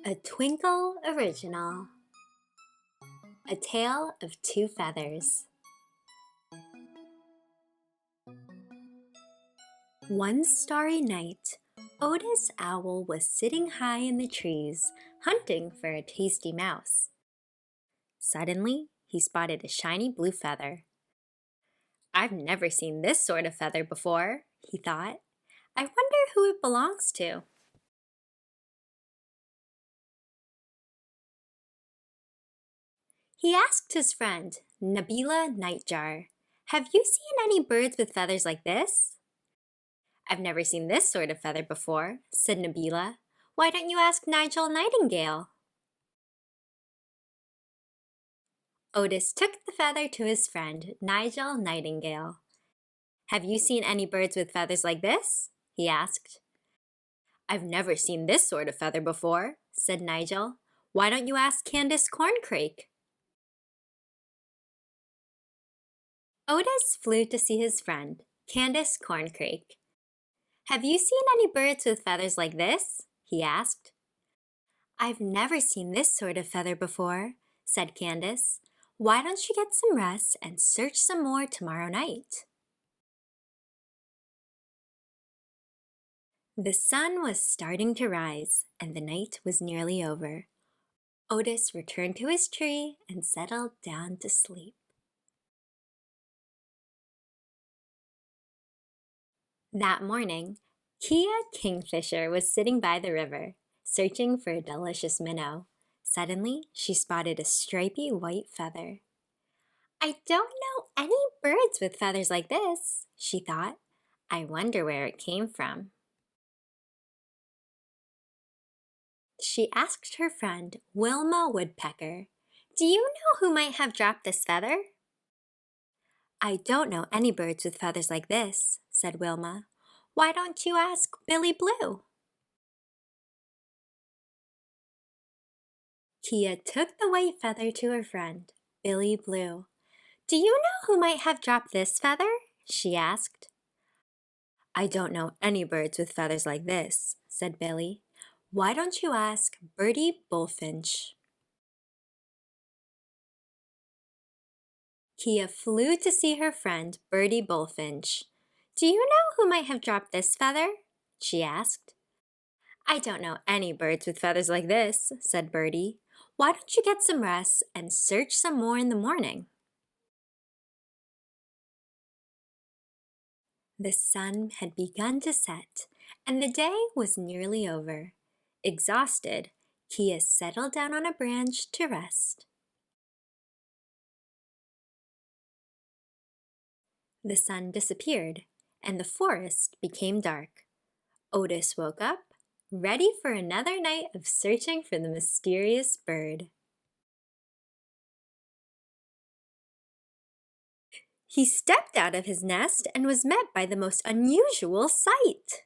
A Twinkl Original. A Tale of Two Feathers. One starry night, Otis Owl was sitting high in the trees, hunting for a tasty mouse. Suddenly, he spotted a shiny blue feather. "I've never seen this sort of feather before," he thought. "I wonder who it belongs to." He asked his friend, Nabila Nightjar, "Have you seen any birds with feathers like this?" "I've never seen this sort of feather before," said Nabila. "Why don't you ask Nigel Nightingale?" Otis took the feather to his friend, Nigel Nightingale. "Have you seen any birds with feathers like this?" he asked. "I've never seen this sort of feather before," said Nigel. "Why don't you ask Candace Corncrake?" Otis flew to see his friend, Candace Corncrake. "Have you seen any birds with feathers like this?" he asked. "I've never seen this sort of feather before," said Candace. "Why don't you get some rest and search some more tomorrow night?" The sun was starting to rise, and the night was nearly over. Otis returned to his tree and settled down to sleep. That morning, Kia Kingfisher was sitting by the river, searching for a delicious minnow. Suddenly, she spotted a stripy white feather. "I don't know any birds with feathers like this," she thought. "I wonder where it came from." She asked her friend, Wilma Woodpecker, "Do you know who might have dropped this feather?" "I don't know any birds with feathers like this," said Wilma. "Why don't you ask Billy Blue?" Kia took the white feather to her friend, Billy Blue. "Do you know who might have dropped this feather?" she asked. "I don't know any birds with feathers like this," said Billy. "Why don't you ask Birdie Bullfinch?" Kia flew to see her friend, Birdie Bullfinch. "Do you know who might have dropped this feather?" she asked. "I don't know any birds with feathers like this," said Birdie. "Why don't you get some rest and search some more in the morning?" The sun had begun to set, and the day was nearly over. Exhausted, Kia settled down on a branch to rest. The sun disappeared, and the forest became dark. Otis woke up, ready for another night of searching for the mysterious bird. He stepped out of his nest and was met by the most unusual sight.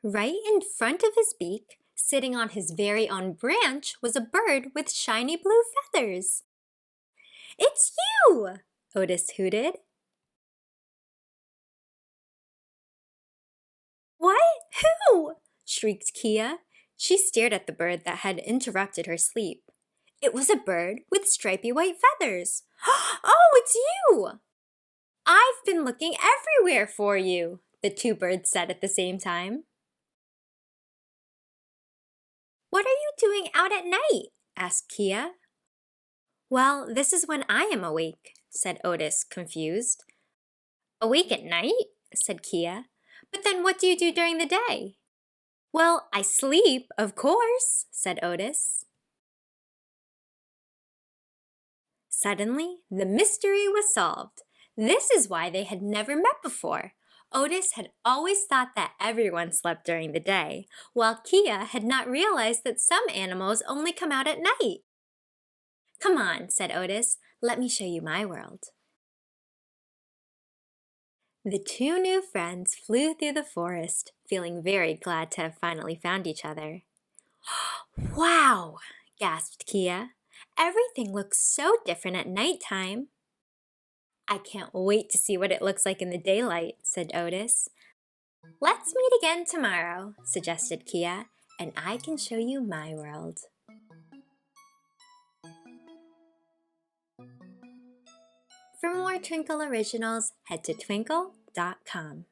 Right in front of his beak, sitting on his very own branch, was a bird with shiny blue feathers. "It's you!" Otis hooted. "What? Who?" shrieked Kia. She stared at the bird that had interrupted her sleep. It was a bird with stripy white feathers. "Oh, it's you!" "I've been looking everywhere for you," the two birds said at the same time. "What are you doing out at night?" asked Kia. "Well, this is when I am awake," said Otis, confused. "Awake at night?" said Kia. "But then what do you do during the day?" "Well, I sleep, of course," said Otis. Suddenly, the mystery was solved. This is why they had never met before. Otis had always thought that everyone slept during the day, while Kia had not realized that some animals only come out at night. "Come on," said Otis. "Let me show you my world." The two new friends flew through the forest, feeling very glad to have finally found each other. "Wow!" gasped Kia. "Everything looks so different at nighttime." "I can't wait to see what it looks like in the daylight," said Otis. Let's meet again tomorrow, suggested Kia, and I can show you my world. For more Twinkl originals, head to twinkl.com.